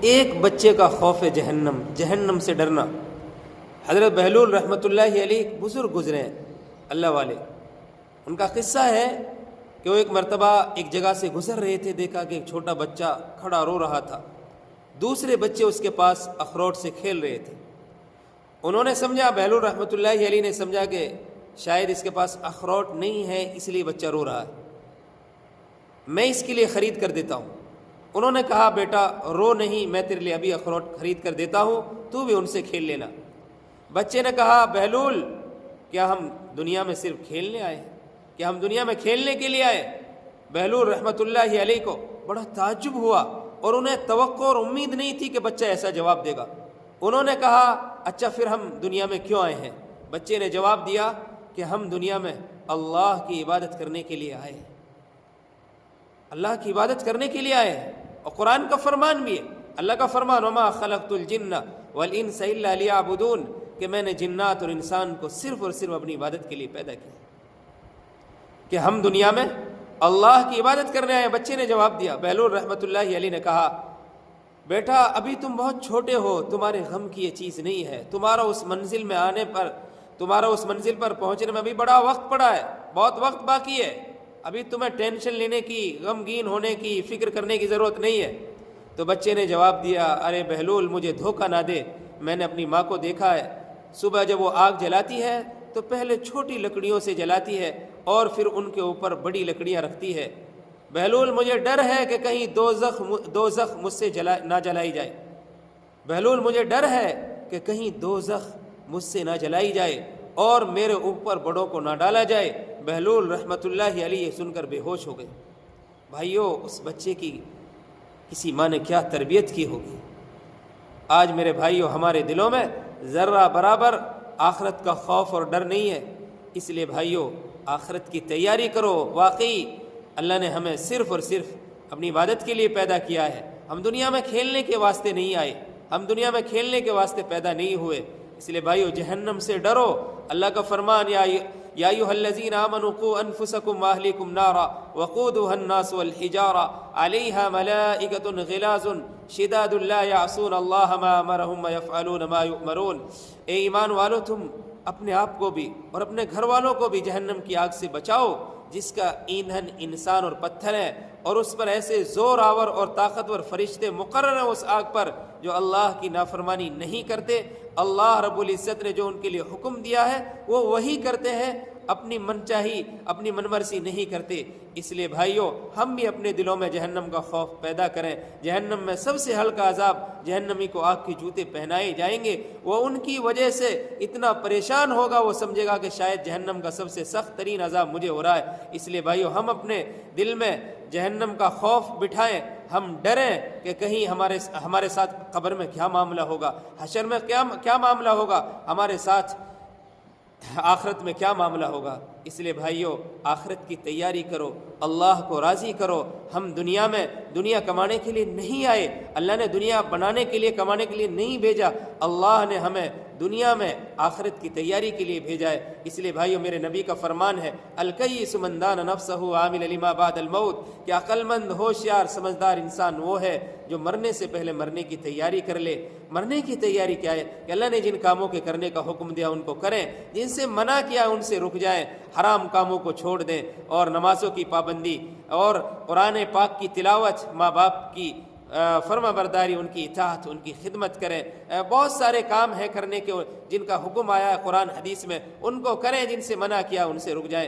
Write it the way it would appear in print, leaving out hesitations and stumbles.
ایک بچے کا خوف ہے جہنم، جہنم سے ڈرنا۔ حضرت بہلول رحمۃ اللہ علیہ بزرگ گزرے ہیں اللہ والے، ان کا قصہ ہے کہ وہ ایک مرتبہ ایک جگہ سے گزر رہے تھے، دیکھا کہ ایک چھوٹا بچہ کھڑا رو رہا تھا، دوسرے بچے اس کے پاس اخروٹ سے کھیل رہے تھے۔ انہوں نے سمجھا، بہلول رحمۃ اللہ علیہ نے سمجھا کہ شاید اس کے پاس اخروٹ نہیں ہے اس لیے بچہ رو رہا ہے، میں اس کے لیے خرید کر دیتا ہوں۔ انہوں نے کہا بیٹا رو نہیں، میں تیرے لیے ابھی اخروٹ خرید کر دیتا ہوں، تو بھی ان سے کھیل لینا۔ بچے نے کہا بہلول کیا ہم دنیا میں صرف کھیلنے آئے ہیں؟ کیا ہم دنیا میں کھیلنے کے لیے آئے؟ بہلول رحمۃ اللہ علیہ کو بڑا تعجب ہوا اور انہیں توقع اور امید نہیں تھی کہ بچہ ایسا جواب دے گا۔ انہوں نے کہا اچھا پھر ہم دنیا میں کیوں آئے ہیں؟ بچے نے جواب دیا کہ ہم دنیا میں اللہ کی عبادت کرنے کے لیے آئے ہیں، اللہ کی عبادت کرنے کے لیے آئے ہیں۔ اور قرآن کا فرمان بھی ہے، اللہ کا فرمان وما خلقت الجن والانس الا لیعبدون، کہ میں نے جنات اور انسان کو صرف اور صرف اپنی عبادت کے لیے پیدا کیا، کہ ہم دنیا میں اللہ کی عبادت کرنے آئے ہیں۔ بچے نے جواب دیا، بہلول رحمۃ اللہ علیہ نے کہا بیٹا ابھی تم بہت چھوٹے ہو، تمہارے غم کی یہ چیز نہیں ہے، تمہارا اس منزل میں آنے پر، تمہارا اس منزل پر پہنچنے میں ابھی بڑا وقت پڑا ہے، بہت وقت باقی ہے، ابھی تمہیں ٹینشن لینے کی، غمگین ہونے کی، فکر کرنے کی ضرورت نہیں ہے۔ تو بچے نے جواب دیا ارے بہلول مجھے دھوکہ نہ دے، میں نے اپنی ماں کو دیکھا ہے، صبح جب وہ آگ جلاتی ہے تو پہلے چھوٹی لکڑیوں سے جلاتی ہے اور پھر ان کے اوپر بڑی لکڑیاں رکھتی ہے۔ بہلول مجھے ڈر ہے کہ کہیں دوزخ مجھ سے نہ جلائی جائے، بہلول مجھے ڈر ہے کہ کہیں دوزخ مجھ سے نہ جلائی جائے اور میرے اوپر بڑوں کو نہ ڈالا جائے۔ بہلول رحمۃ اللہ علیہ سن کر بے ہوش ہو گئے۔ بھائیو اس بچے کی کسی ماں نے کیا تربیت کی ہوگی۔ آج میرے بھائیو ہمارے دلوں میں ذرہ برابر آخرت کا خوف اور ڈر نہیں ہے، اس لیے بھائیو آخرت کی تیاری کرو۔ واقعی اللہ نے ہمیں صرف اور صرف اپنی عبادت کے لیے پیدا کیا ہے، ہم دنیا میں کھیلنے کے واسطے نہیں آئے، ہم دنیا میں کھیلنے کے واسطے پیدا نہیں ہوئے۔ اس لیے بھائیو جہنم سے ڈرو۔ اللہ کا فرمان یا ایھا الذین آمنوا قوا انفسکم واہلیکم نارا وقودها الناس والحجارہ علیہا ملائکۃ غلاظ شداد لا یعصون اللہ ما امرہم ویفعلون ما یؤمرون۔ اے ایمان والو تم اپنے آپ کو بھی اور اپنے گھر والوں کو بھی جہنم کی آگ سے بچاؤ، جس کا ایندھن انسان اور پتھر ہے، اور اس پر ایسے زور آور اور طاقتور فرشتے مقرر ہیں اس آگ پر جو اللہ کی نافرمانی نہیں کرتے۔ اللہ رب العزت نے جو ان کے لیے حکم دیا ہے وہ وہی کرتے ہیں، اپنی من چاہی اپنی من مرضی نہیں کرتے۔ اس لیے بھائیو ہم بھی اپنے دلوں میں جہنم کا خوف پیدا کریں۔ جہنم میں سب سے ہلکا عذاب جہنمی کو آگ کے جوتے پہنائے جائیں گے، وہ ان کی وجہ سے اتنا پریشان ہوگا، وہ سمجھے گا کہ شاید جہنم کا سب سے سخت ترین عذاب مجھے ہو رہا ہے۔ اس لیے بھائیو ہم اپنے دل میں جہنم کا خوف بٹھائیں، ہم ڈریں کہ کہیں ہمارے ساتھ قبر میں کیا معاملہ ہوگا، حشر میں کیا معاملہ ہوگا، ہمارے ساتھ آخرت میں کیا معاملہ ہوگا۔ اس لیے بھائیو آخرت کی تیاری کرو، اللہ کو راضی کرو۔ ہم دنیا کمانے کے لیے نہیں آئے، اللہ نے دنیا بنانے کے لیے کمانے کے لیے نہیں بھیجا، اللہ نے ہمیں دنیا میں آخرت کی تیاری کے لیے بھیجا ہے۔ اس لیے بھائیو میرے نبی کا فرمان ہے الکیس من دان نفسہ عامل لما بعد الموت، کہ عقل مند ہوشیار سمجھدار انسان وہ ہے جو مرنے سے پہلے مرنے کی تیاری کر لے۔ مرنے کی تیاری کیا ہے کہ اللہ نے جن کاموں کے کرنے کا حکم دیا ان کو کریں، جن سے منع کیا ان سے رک جائیں، حرام کاموں کو چھوڑ دیں، اور نمازوں کی پابندی اور قرآن پاک کی تلاوت، ماں باپ کی فرما برداری، ان کی اطاعت، ان کی خدمت کریں۔ بہت سارے کام ہیں کرنے کے جن کا حکم آیا ہے قرآن حدیث میں، ان کو کریں، جن سے منع کیا ان سے رک جائیں۔